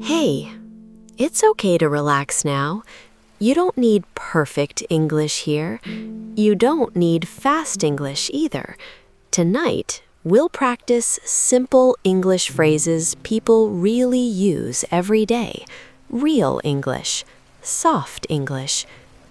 Hey, it's okay to relax now. You don't need perfect English here. You don't need fast English either. Tonight, we'll practice simple English phrases people really use every day. Real English, soft English,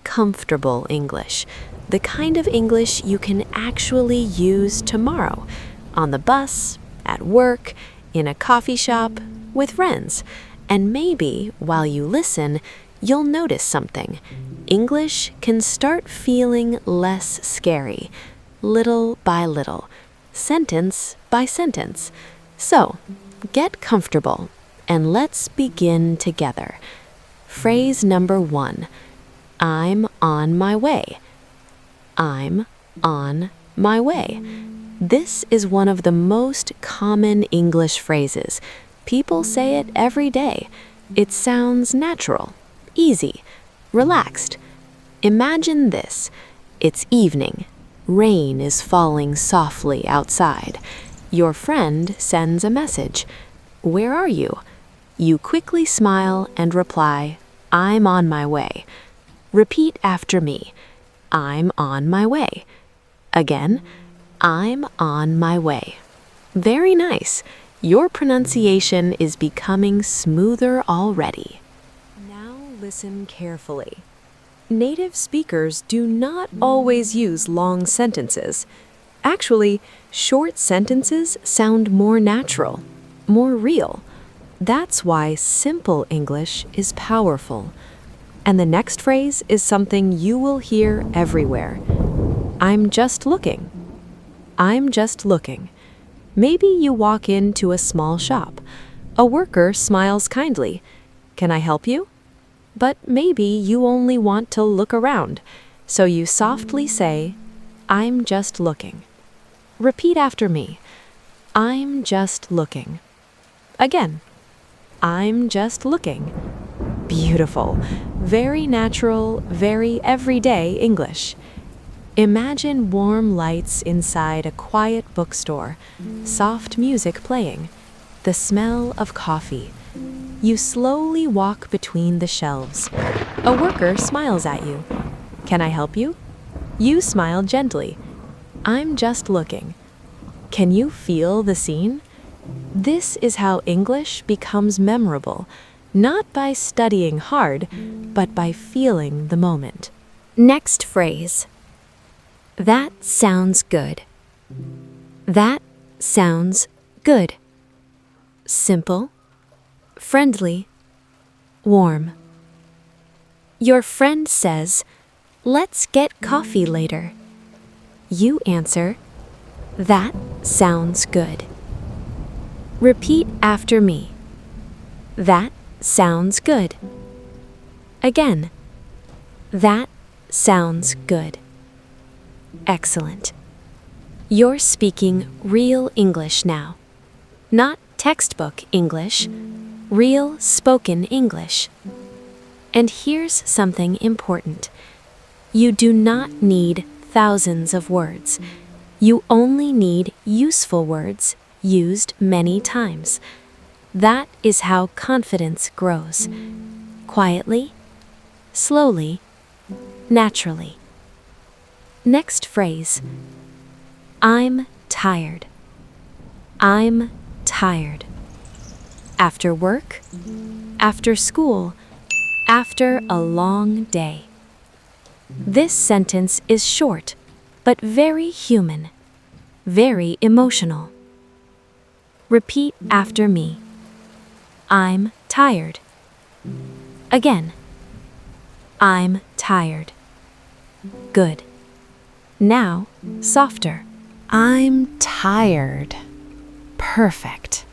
comfortable English. The kind of English you can actually use tomorrow. On the bus, at work, in a coffee shop, with friends. And maybe, while you listen, you'll notice something. English can start feeling less scary, little by little, sentence by sentence. So, get comfortable, and let's begin together. Phrase number 1. I'm on my way. I'm on my way. This is one of the most common English phrases. People say it every day. It sounds natural, easy, relaxed. Imagine this. It's evening. Rain is falling softly outside. Your friend sends a message. Where are you? You quickly smile and reply, I'm on my way. Repeat after me. I'm on my way. Again, I'm on my way. Very nice. Your pronunciation is becoming smoother already. Now listen carefully. Native speakers do not always use long sentences. Actually, short sentences sound more natural, more real. That's why simple English is powerful. And the next phrase is something you will hear everywhere. I'm just looking. I'm just looking. Maybe you walk into a small shop. A worker smiles kindly. Can I help you? But maybe you only want to look around, so you softly say, I'm just looking. Repeat after me. I'm just looking. Again. I'm just looking. Beautiful. Very natural, very everyday English. Imagine warm lights inside a quiet bookstore, soft music playing, the smell of coffee. You slowly walk between the shelves. A worker smiles at you. Can I help you? You smile gently. I'm just looking. Can you feel the scene? This is how English becomes memorable, not by studying hard, but by feeling the moment. Next phrase. That sounds good. That sounds good. Simple, friendly, warm. Your friend says, let's get coffee later. You answer, that sounds good. Repeat after me. That sounds good. Again. That sounds good. Excellent. You're speaking real English now. Not textbook English, real spoken English. And here's something important. You do not need thousands of words. You only need useful words used many times. That is how confidence grows. Quietly, slowly, naturally. Next phrase. I'm tired. I'm tired. After work, after school, after a long day. This sentence is short, but very human, very emotional. Repeat after me. I'm tired. Again. I'm tired. Good. Now, softer. I'm tired. Perfect.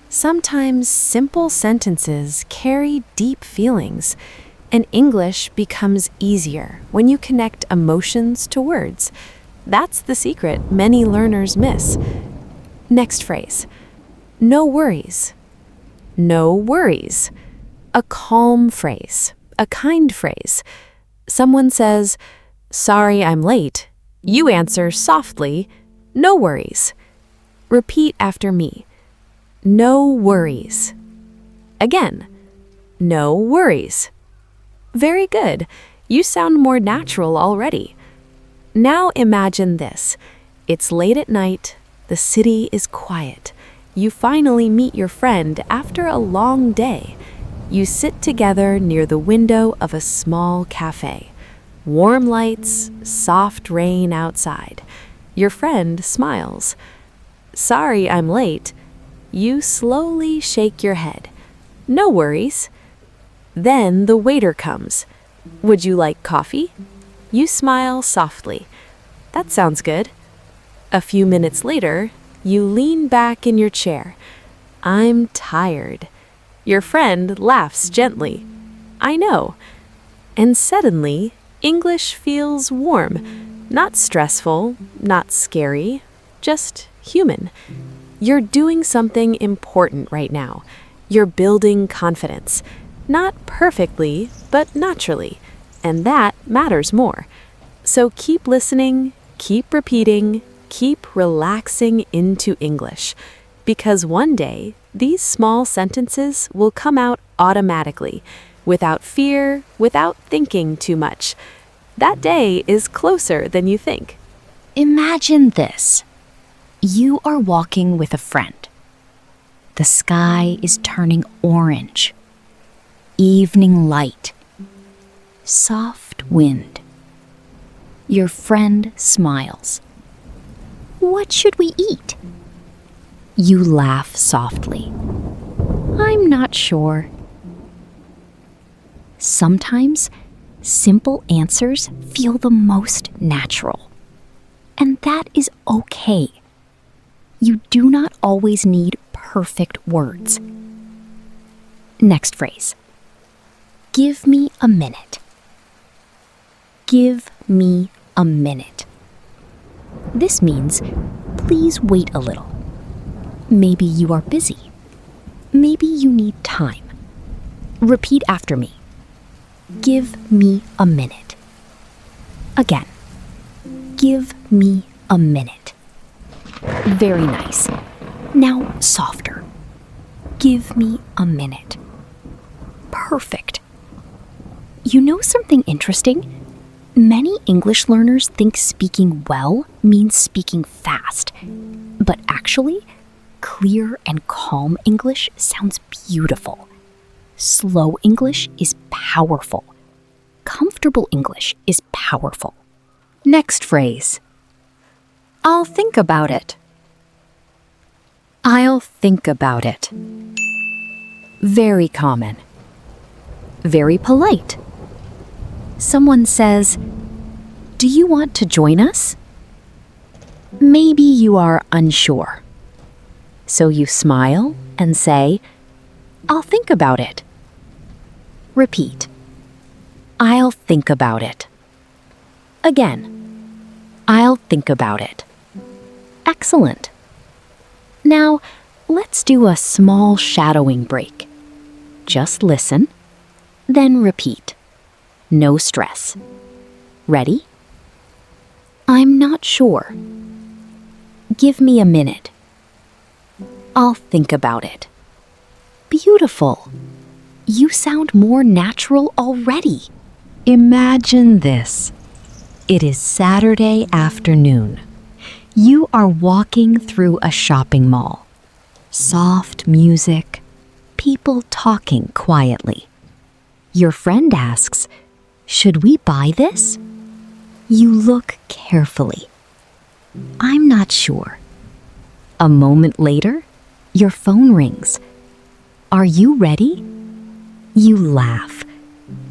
Sometimes simple sentences carry deep feelings, and English becomes easier when you connect emotions to words. That's the secret many learners miss. Next phrase. No worries. No worries. A calm phrase, a kind phrase. Someone says, sorry I'm late. You answer softly, no worries. Repeat after me. No worries. Again, No worries. Very good. You sound more natural already. Now imagine this. It's late at night. The city is quiet. You finally meet your friend after a long day. You sit together near the window of a small cafe. Warm lights, soft rain outside. Your friend smiles. Sorry I'm late. You slowly shake your head. No worries. Then the waiter comes. Would you like coffee? You smile softly. That sounds good. A few minutes later, you lean back in your chair. I'm tired. Your friend laughs gently. I know. And suddenly, English feels warm. Not stressful, not scary, just human. You're doing something important right now. You're building confidence. Not perfectly, but naturally. And that matters more. So keep listening, keep repeating, keep relaxing into English. Because one day, these small sentences will come out automatically, without fear, without thinking too much. That day is closer than you think. Imagine this. You are walking with a friend. The sky is turning orange. Evening light. Soft wind. Your friend smiles. What should we eat? You laugh softly. I'm not sure. Sometimes, simple answers feel the most natural. And that is okay. You do not always need perfect words. Next phrase. Give me a minute. Give me a minute. This means, please wait a little. Maybe you are busy. Maybe you need time. Repeat after me. Give me a minute. Again. Give me a minute. Very nice. Now softer. Give me a minute. Perfect. You know something interesting? Many English learners think speaking well means speaking fast. But actually, clear and calm English sounds beautiful. Slow English is powerful. Comfortable English is powerful. Next phrase. I'll think about it. I'll think about it. Very common. Very polite. Someone says, "Do you want to join us?" Maybe you are unsure. So you smile and say, "I'll think about it." Repeat. I'll think about it. Again. I'll think about it. Excellent. Now, let's do a small shadowing break. Just listen, then repeat. No stress. Ready? I'm not sure. Give me a minute. I'll think about it. Beautiful. You sound more natural already. Imagine this. It is Saturday afternoon. You are walking through a shopping mall. Soft music, people talking quietly. Your friend asks, "Should we buy this?" You look carefully. I'm not sure. A moment later, your phone rings. Are you ready? You laugh.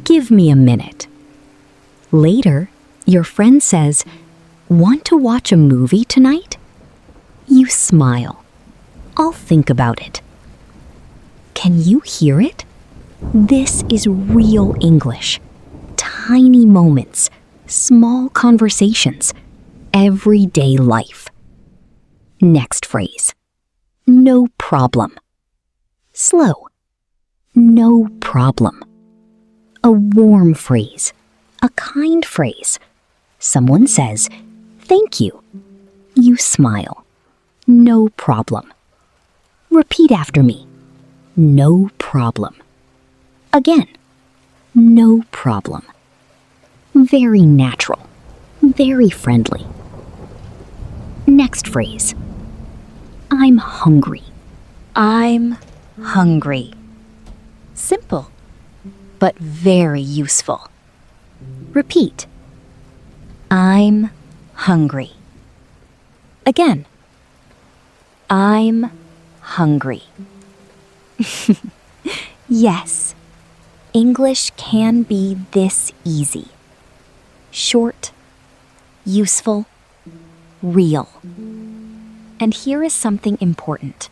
Give me a minute. Later, your friend says, "Want to watch a movie tonight?" You smile. I'll think about it. Can you hear it? This is real English. Tiny moments, small conversations, everyday life. Next phrase. No problem. Slow. No problem. A warm phrase. A kind phrase. Someone says, "Thank you." You smile. No problem. Repeat after me. No problem. Again, no problem. Very natural. Very friendly. Next phrase. I'm hungry. I'm hungry. Simple, but very useful. Repeat. I'm hungry. Again. I'm hungry. Yes, English can be this easy. Short, useful, real. And here is something important.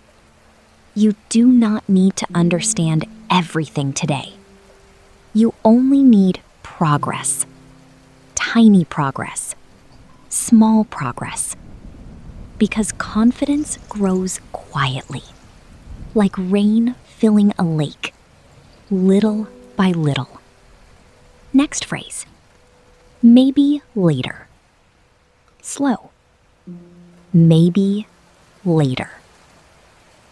You do not need to understand everything today. You only need progress. Tiny progress. Small progress. Because confidence grows quietly, like rain filling a lake, little by little. Next phrase. Maybe later. Slow. Maybe later.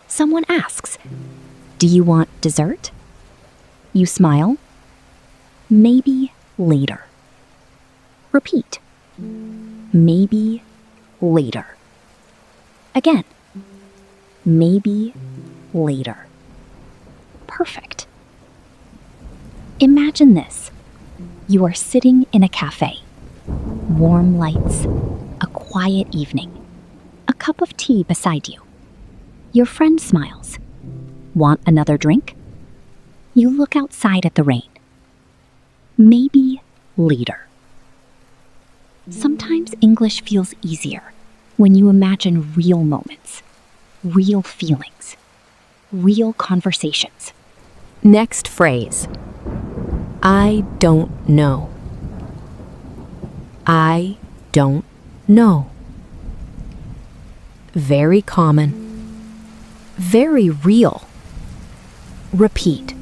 Someone asks, do you want dessert? You smile. Maybe later. Repeat. Maybe later. Again. Maybe later. Perfect. Imagine this. You are sitting in a cafe. Warm lights, a quiet evening, a cup of tea beside you. Your friend smiles. Want another drink? You look outside at the rain. Maybe later. Sometimes English feels easier when you imagine real moments, real feelings, real conversations. Next phrase. I don't know. I don't know. Very common. Very real. Repeat.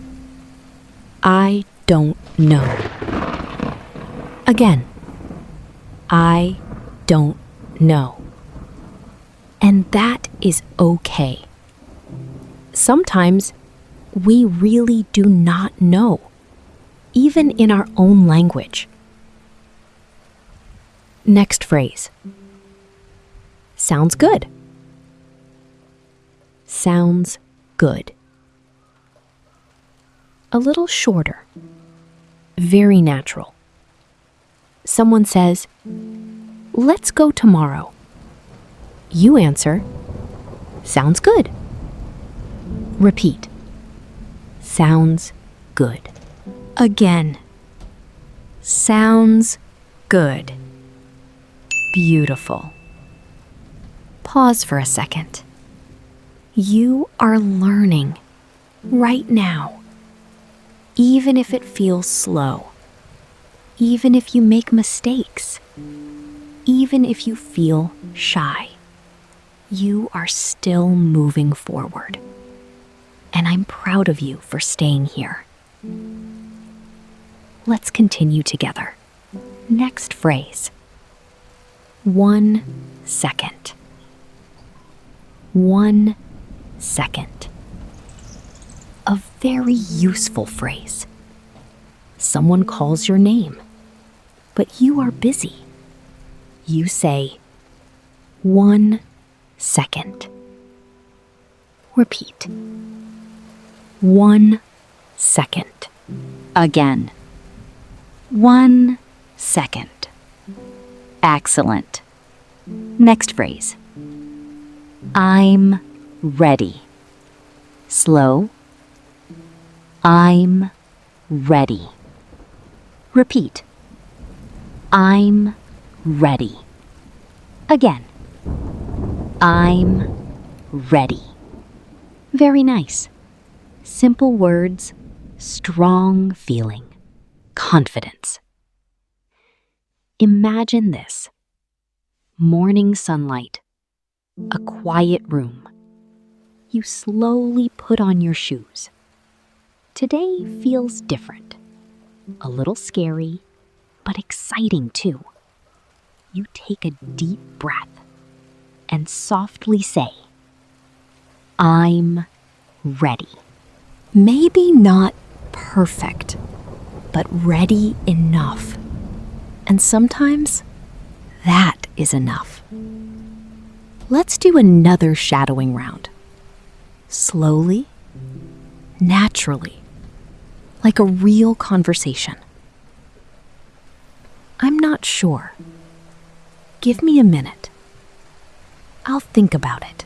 I don't know. Again. I don't know. And that is okay. Sometimes we really do not know, even in our own language. Next phrase. Sounds good. Sounds good. A little shorter. Very natural. Someone says, let's go tomorrow. You answer, sounds good. Repeat. Sounds good. Again. Sounds good. Beautiful. Pause for a second. You are learning right now. Even if it feels slow. Even if you make mistakes. Even if you feel shy. You are still moving forward. And I'm proud of you for staying here. Let's continue together. Next phrase. 1 second. 1 second. A very useful phrase. Someone calls your name, but you are busy. You say, 1 second. Repeat. 1 second. Again. 1 second. Excellent. Next phrase. I'm ready. Slow. I'm ready. Repeat. I'm ready. Again. I'm ready. Very nice. Simple words, strong feeling, confidence. Imagine this. Morning sunlight, a quiet room. You slowly put on your shoes. Today feels different. A little scary, but exciting too. You take a deep breath and softly say, I'm ready. Maybe not perfect. perfect, but ready enough. And sometimes that is enough. Let's do another shadowing round. Slowly, naturally, like a real conversation. I'm not sure. Give me a minute. I'll think about it.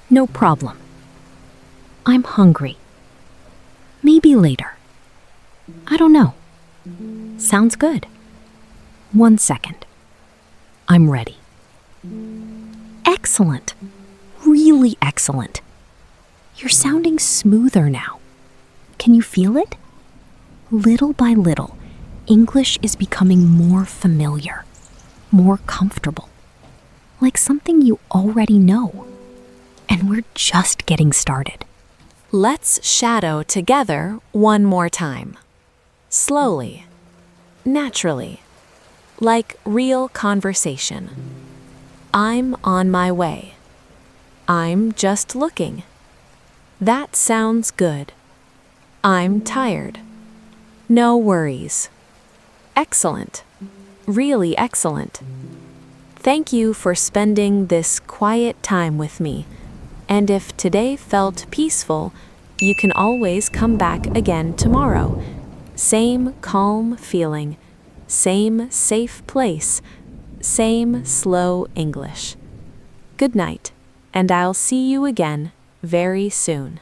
No problem. I'm hungry. Maybe later. I don't know. Sounds good. 1 second. I'm ready. Excellent. Really excellent. You're sounding smoother now. Can you feel it? Little by little, English is becoming more familiar, more comfortable, like something you already know. And we're just getting started. Let's shadow together one more time. Slowly, naturally, like real conversation. I'm on my way. I'm just looking. That sounds good. I'm tired. No worries. Excellent. Really excellent. Thank you for spending this quiet time with me. And if today felt peaceful, you can always come back again tomorrow. Same calm feeling, same safe place, same slow English. Good night, and I'll see you again very soon.